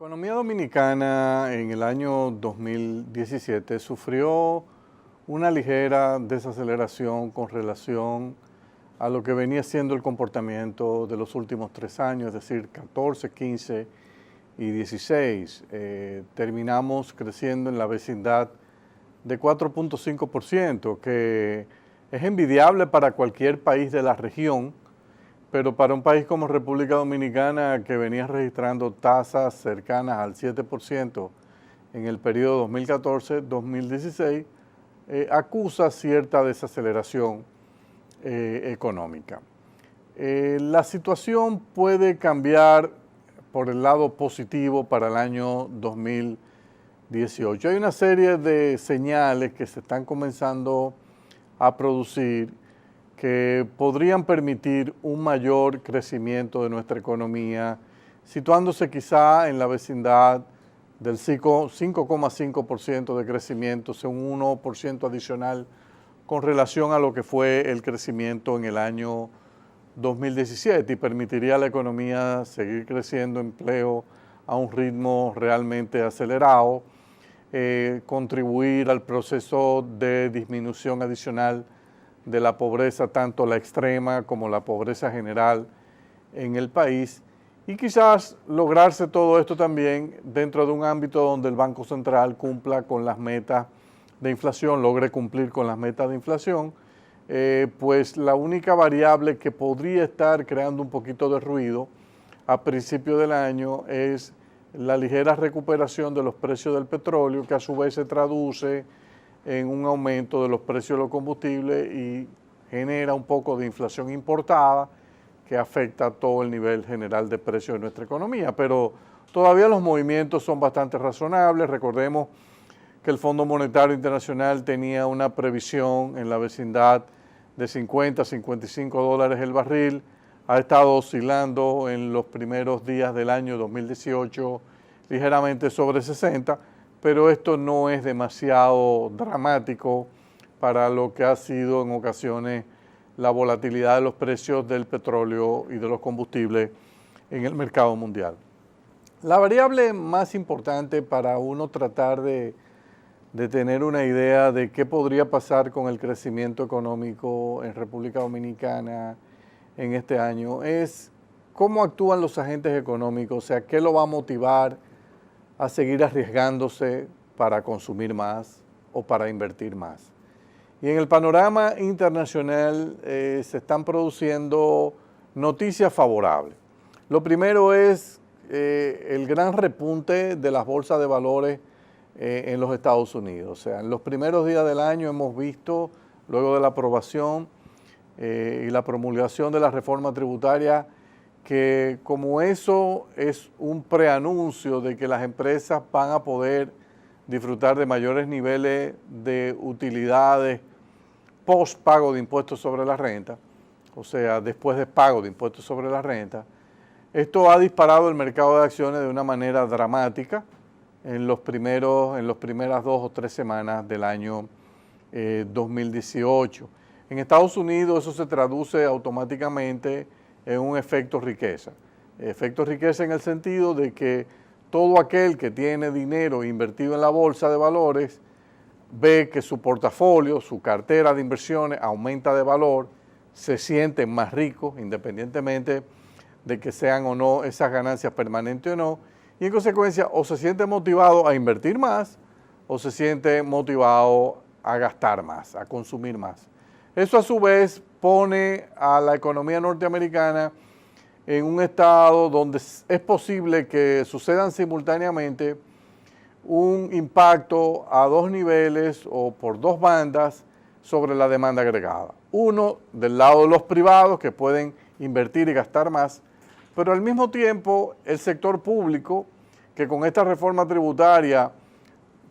economía dominicana en el año 2017 sufrió una ligera desaceleración con relación a lo que venía siendo el comportamiento de los últimos 3 años, es decir, 14, 15 y 16. Terminamos creciendo en la vecindad de 4.5%, que es envidiable para cualquier país de la región, pero para un país como República Dominicana, que venía registrando tasas cercanas al 7% en el periodo 2014-2016, acusa cierta desaceleración económica. La situación puede cambiar por el lado positivo para el año 2018. Hay una serie de señales que se están comenzando a producir que podrían permitir un mayor crecimiento de nuestra economía, situándose quizá en la vecindad del 5,5% de crecimiento, un 1% adicional con relación a lo que fue el crecimiento en el año 2017 y permitiría a la economía seguir creciendo empleo a un ritmo realmente acelerado, contribuir al proceso de disminución adicional de la pobreza, tanto la extrema como la pobreza general en el país, y quizás lograrse todo esto también dentro de un ámbito donde el Banco Central cumpla con las metas de inflación, logre cumplir con las metas de inflación, pues la única variable que podría estar creando un poquito de ruido a principio del año es la ligera recuperación de los precios del petróleo, que a su vez se traduce en un aumento de los precios de los combustibles y genera un poco de inflación importada que afecta a todo el nivel general de precios de nuestra economía. Pero todavía los movimientos son bastante razonables. Recordemos que el Fondo Monetario Internacional tenía una previsión en la vecindad de 50 a 55 dólares el barril. Ha estado oscilando en los primeros días del año 2018 ligeramente sobre 60, pero esto no es demasiado dramático para lo que ha sido en ocasiones la volatilidad de los precios del petróleo y de los combustibles en el mercado mundial. La variable más importante para uno tratar de tener una idea de qué podría pasar con el crecimiento económico en República Dominicana en este año es cómo actúan los agentes económicos, o sea, qué lo va a motivar a seguir arriesgándose para consumir más o para invertir más. Y en el panorama internacional se están produciendo noticias favorables. Lo primero es el gran repunte de las bolsas de valores en los Estados Unidos. O sea, en los primeros días del año hemos visto, luego de la aprobación y la promulgación de la reforma tributaria, que como eso es un preanuncio de que las empresas van a poder disfrutar de mayores niveles de utilidades post pago de impuestos sobre la renta, o sea, después de pago de impuestos sobre la renta, esto ha disparado el mercado de acciones de una manera dramática en las primeras 2 o 3 semanas del año 2018. En Estados Unidos eso se traduce automáticamente en un efecto riqueza. Efecto riqueza en el sentido de que todo aquel que tiene dinero invertido en la bolsa de valores ve que su portafolio, su cartera de inversiones aumenta de valor, se siente más rico independientemente de que sean o no esas ganancias permanentes o no, y en consecuencia o se siente motivado a invertir más o se siente motivado a gastar más, a consumir más. Eso a su vez pone a la economía norteamericana en un estado donde es posible que sucedan simultáneamente un impacto a 2 niveles o por 2 bandas sobre la demanda agregada. Uno del lado de los privados que pueden invertir y gastar más, pero al mismo tiempo el sector público que con esta reforma tributaria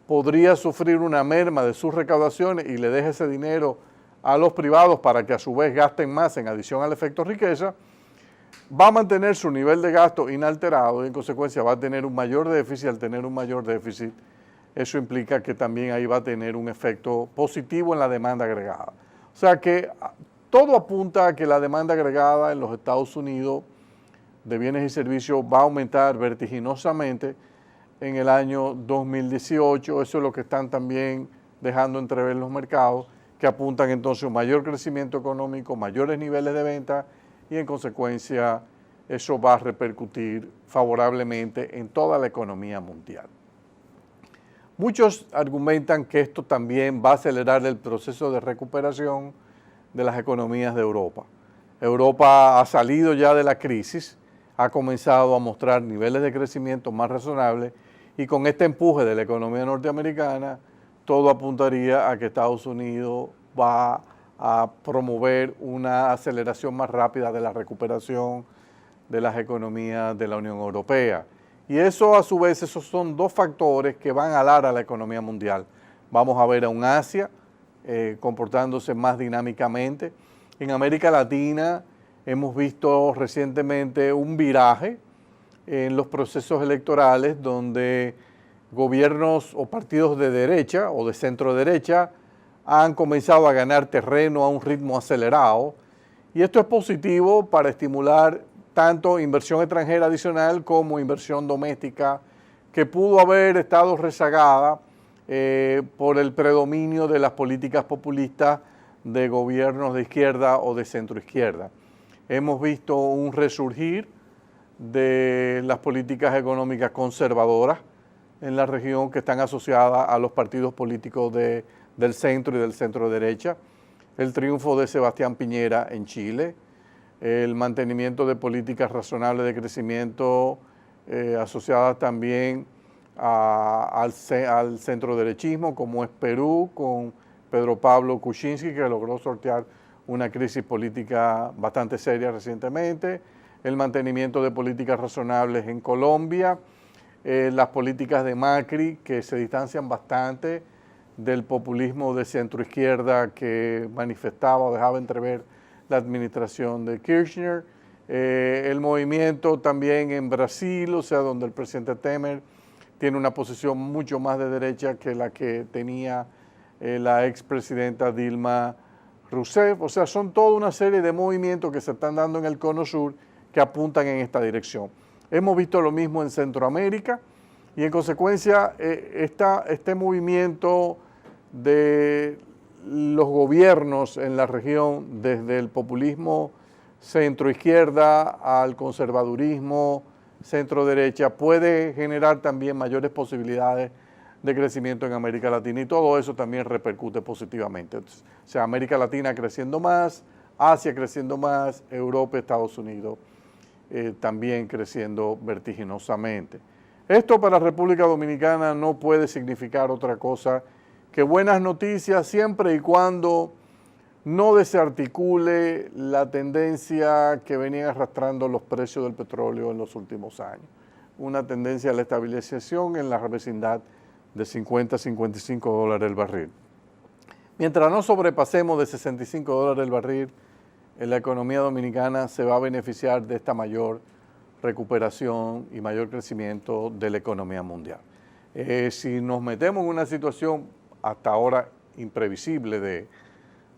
podría sufrir una merma de sus recaudaciones y le deje ese dinero a los privados para que a su vez gasten más en adición al efecto riqueza, va a mantener su nivel de gasto inalterado y en consecuencia va a tener un mayor déficit. Al tener un mayor déficit, eso implica que también ahí va a tener un efecto positivo en la demanda agregada. O sea que todo apunta a que la demanda agregada en los Estados Unidos de bienes y servicios va a aumentar vertiginosamente en el año 2018. Eso es lo que están también dejando entrever los mercados, que apuntan entonces a un mayor crecimiento económico, mayores niveles de venta y en consecuencia eso va a repercutir favorablemente en toda la economía mundial. Muchos argumentan que esto también va a acelerar el proceso de recuperación de las economías de Europa. Europa ha salido ya de la crisis, ha comenzado a mostrar niveles de crecimiento más razonables y con este empuje de la economía norteamericana, todo apuntaría a que Estados Unidos va a promover una aceleración más rápida de la recuperación de las economías de la Unión Europea. Y eso a su vez, esos son dos factores que van a alar a la economía mundial. Vamos a ver a un Asia comportándose más dinámicamente. En América Latina hemos visto recientemente un viraje en los procesos electorales donde gobiernos o partidos de derecha o de centro derecha han comenzado a ganar terreno a un ritmo acelerado y esto es positivo para estimular tanto inversión extranjera adicional como inversión doméstica que pudo haber estado rezagada por el predominio de las políticas populistas de gobiernos de izquierda o de centro izquierda. Hemos visto un resurgir de las políticas económicas conservadoras en la región que están asociadas a los partidos políticos del centro y del centro derecha, el triunfo de Sebastián Piñera en Chile, el mantenimiento de políticas razonables de crecimiento asociadas también al centro derechismo, como es Perú, con Pedro Pablo Kuczynski, que logró sortear una crisis política bastante seria recientemente, el mantenimiento de políticas razonables en Colombia, las políticas de Macri, que se distancian bastante del populismo de centroizquierda que manifestaba o dejaba entrever la administración de Kirchner, el movimiento también en Brasil, o sea, donde el presidente Temer tiene una posición mucho más de derecha que la que tenía la expresidenta Dilma Rousseff. O sea, son toda una serie de movimientos que se están dando en el Cono Sur que apuntan en esta dirección. Hemos visto lo mismo en Centroamérica y en consecuencia este movimiento de los gobiernos en la región, desde el populismo centro-izquierda al conservadurismo centro-derecha, puede generar también mayores posibilidades de crecimiento en América Latina y todo eso también repercute positivamente. Entonces, o sea, América Latina creciendo más, Asia creciendo más, Europa, Estados Unidos también creciendo vertiginosamente. Esto para República Dominicana no puede significar otra cosa que buenas noticias siempre y cuando no desarticule la tendencia que venían arrastrando los precios del petróleo en los últimos años. Una tendencia a la estabilización en la vecindad de 50 a 55 dólares el barril. Mientras no sobrepasemos de 65 dólares el barril, la economía dominicana se va a beneficiar de esta mayor recuperación y mayor crecimiento de la economía mundial. Si nos metemos en una situación hasta ahora imprevisible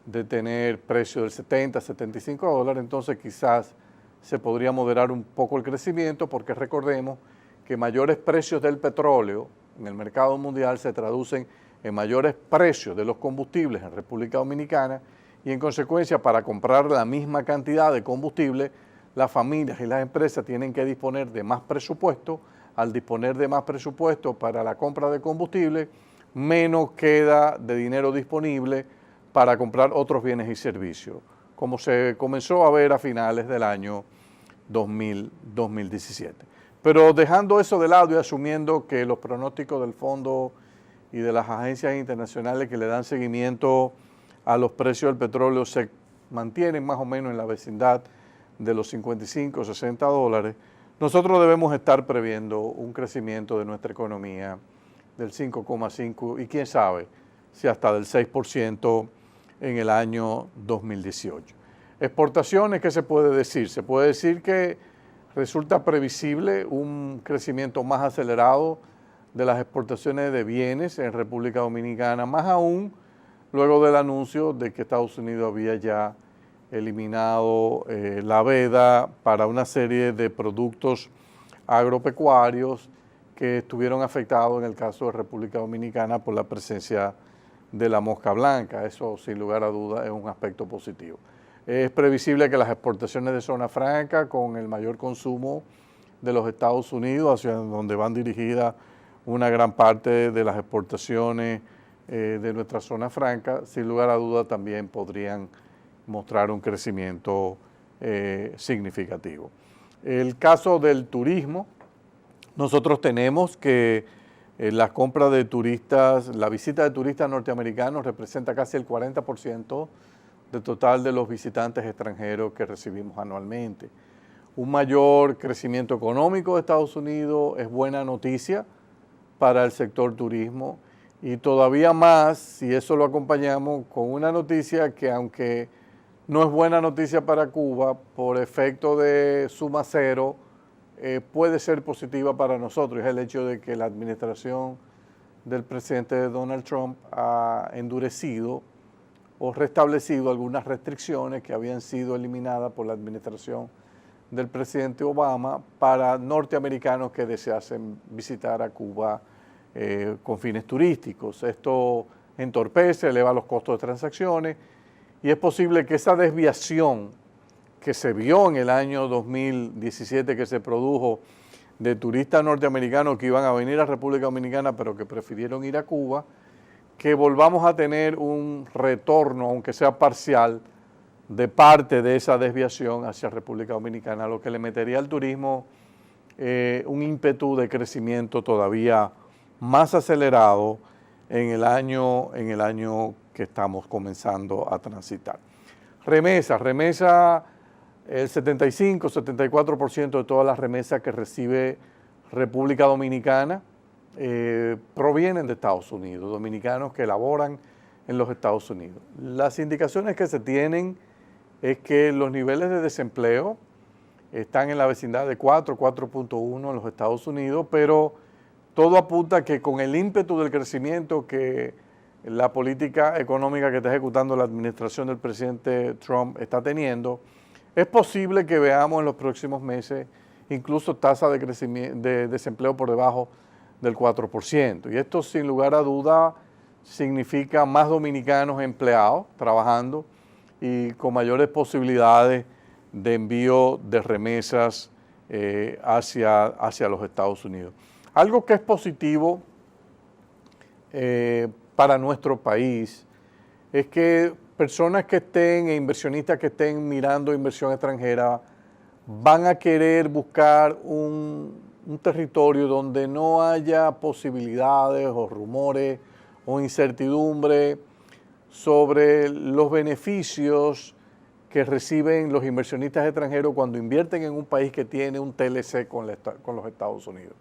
de tener precios del 70, 75 dólares, entonces quizás se podría moderar un poco el crecimiento porque recordemos que mayores precios del petróleo en el mercado mundial se traducen en mayores precios de los combustibles en República Dominicana y en consecuencia para comprar la misma cantidad de combustible las familias y las empresas tienen que disponer de más presupuesto. Al disponer de más presupuesto para la compra de combustible, menos queda de dinero disponible para comprar otros bienes y servicios, como se comenzó a ver a finales del año 2017. Pero dejando eso de lado y asumiendo que los pronósticos del fondo y de las agencias internacionales que le dan seguimiento a los precios del petróleo se mantienen más o menos en la vecindad de los 55 o 60 dólares, nosotros debemos estar previendo un crecimiento de nuestra economía del 5,5% y quién sabe si hasta del 6% en el año 2018. Exportaciones, ¿qué se puede decir? Se puede decir que resulta previsible un crecimiento más acelerado de las exportaciones de bienes en República Dominicana, más aún luego del anuncio de que Estados Unidos había ya eliminado la veda para una serie de productos agropecuarios que estuvieron afectados en el caso de República Dominicana por la presencia de la mosca blanca. Eso, sin lugar a dudas, es un aspecto positivo. Es previsible que las exportaciones de zona franca, con el mayor consumo de los Estados Unidos, hacia donde van dirigidas una gran parte de las exportaciones de nuestra zona franca, sin lugar a dudas también podrían mostrar un crecimiento significativo. El caso del turismo, nosotros tenemos que la compra de turistas, la visita de turistas norteamericanos representa casi el 40% del total de los visitantes extranjeros que recibimos anualmente. Un mayor crecimiento económico de Estados Unidos es buena noticia para el sector turismo y todavía más si eso lo acompañamos con una noticia que, aunque no es buena noticia para Cuba, por efecto de suma cero, puede ser positiva para nosotros. Es el hecho de que la administración del presidente Donald Trump ha endurecido o restablecido algunas restricciones que habían sido eliminadas por la administración del presidente Obama para norteamericanos que deseasen visitar a Cuba con fines turísticos. Esto entorpece, eleva los costos de transacciones y es posible que esa desviación que se vio en el año 2017, que se produjo de turistas norteamericanos que iban a venir a República Dominicana pero que prefirieron ir a Cuba, que volvamos a tener un retorno, aunque sea parcial, de parte de esa desviación hacia República Dominicana, lo que le metería al turismo un ímpetu de crecimiento todavía más acelerado en el año que estamos comenzando a transitar. Remesa, el 75-74% de todas las remesas que recibe República Dominicana provienen de Estados Unidos, dominicanos que laboran en los Estados Unidos. Las indicaciones que se tienen es que los niveles de desempleo están en la vecindad de 4.1 en los Estados Unidos, pero todo apunta a que con el ímpetu del crecimiento que la política económica que está ejecutando la administración del presidente Trump está teniendo, es posible que veamos en los próximos meses incluso tasas de desempleo por debajo del 4%. Y esto, sin lugar a duda, significa más dominicanos empleados trabajando y con mayores posibilidades de envío de remesas hacia los Estados Unidos. Algo que es positivo para nuestro país es que personas que estén e inversionistas que estén mirando inversión extranjera van a querer buscar un territorio donde no haya posibilidades o rumores o incertidumbre sobre los beneficios que reciben los inversionistas extranjeros cuando invierten en un país que tiene un TLC con los Estados Unidos.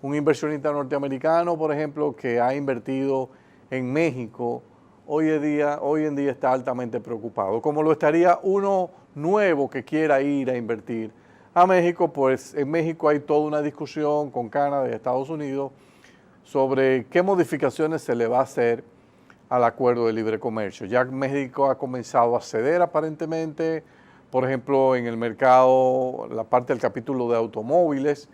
Un inversionista norteamericano, por ejemplo, que ha invertido en México, hoy en día está altamente preocupado. Como lo estaría uno nuevo que quiera ir a invertir a México, pues en México hay toda una discusión con Canadá y Estados Unidos sobre qué modificaciones se le va a hacer al acuerdo de libre comercio. Ya México ha comenzado a ceder aparentemente, por ejemplo, en el mercado, la parte del capítulo de automóviles,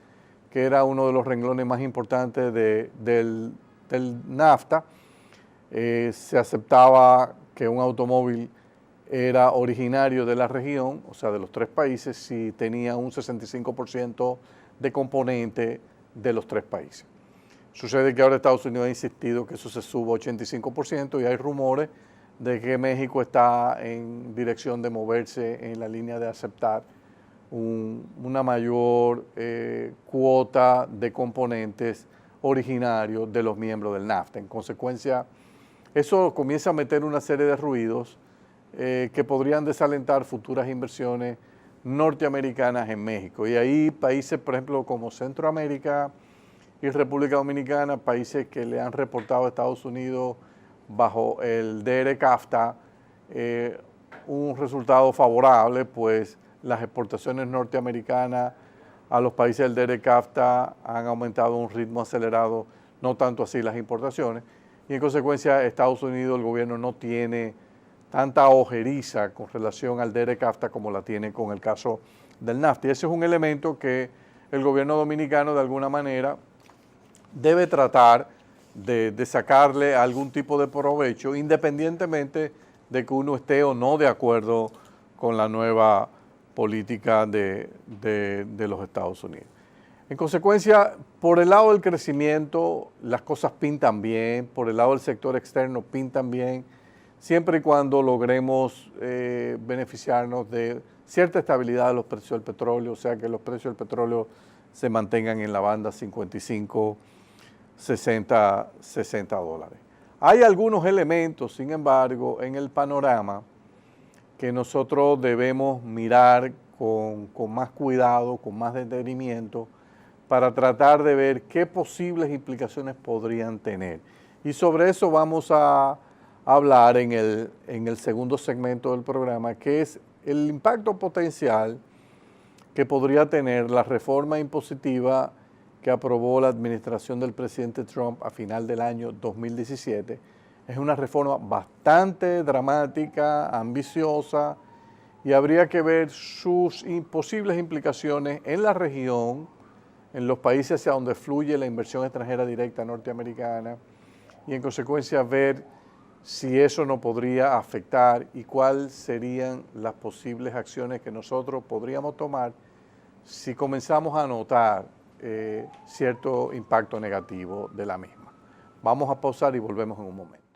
que era uno de los renglones más importantes del NAFTA. Se aceptaba que un automóvil era originario de la región, o sea, de los tres países, si tenía un 65% de componente de los tres países. Sucede que ahora Estados Unidos ha insistido que eso se suba a 85% y hay rumores de que México está en dirección de moverse en la línea de aceptar una mayor cuota de componentes originarios de los miembros del NAFTA. En consecuencia, eso comienza a meter una serie de ruidos que podrían desalentar futuras inversiones norteamericanas en México. Y ahí países, por ejemplo, como Centroamérica y República Dominicana, países que le han reportado a Estados Unidos bajo el DR-CAFTA un resultado favorable, pues las exportaciones norteamericanas a los países del DR-CAFTA han aumentado a un ritmo acelerado, no tanto así las importaciones, y en consecuencia Estados Unidos, el gobierno no tiene tanta ojeriza con relación al DR-CAFTA como la tiene con el caso del NAFTA. Y ese es un elemento que el gobierno dominicano de alguna manera debe tratar de sacarle algún tipo de provecho, independientemente de que uno esté o no de acuerdo con la nueva política de los Estados Unidos. En consecuencia, por el lado del crecimiento, las cosas pintan bien, por el lado del sector externo pintan bien, siempre y cuando logremos beneficiarnos de cierta estabilidad de los precios del petróleo, o sea que los precios del petróleo se mantengan en la banda 55, 60 dólares. Hay algunos elementos, sin embargo, en el panorama que nosotros debemos mirar con más cuidado, con más detenimiento, para tratar de ver qué posibles implicaciones podrían tener. Y sobre eso vamos a hablar en el segundo segmento del programa, que es el impacto potencial que podría tener la reforma impositiva que aprobó la administración del presidente Trump a final del año 2017. Es una reforma bastante dramática, ambiciosa, y habría que ver sus posibles implicaciones en la región, en los países hacia donde fluye la inversión extranjera directa norteamericana, y en consecuencia ver si eso no podría afectar y cuáles serían las posibles acciones que nosotros podríamos tomar si comenzamos a notar cierto impacto negativo de la misma. Vamos a pausar y volvemos en un momento.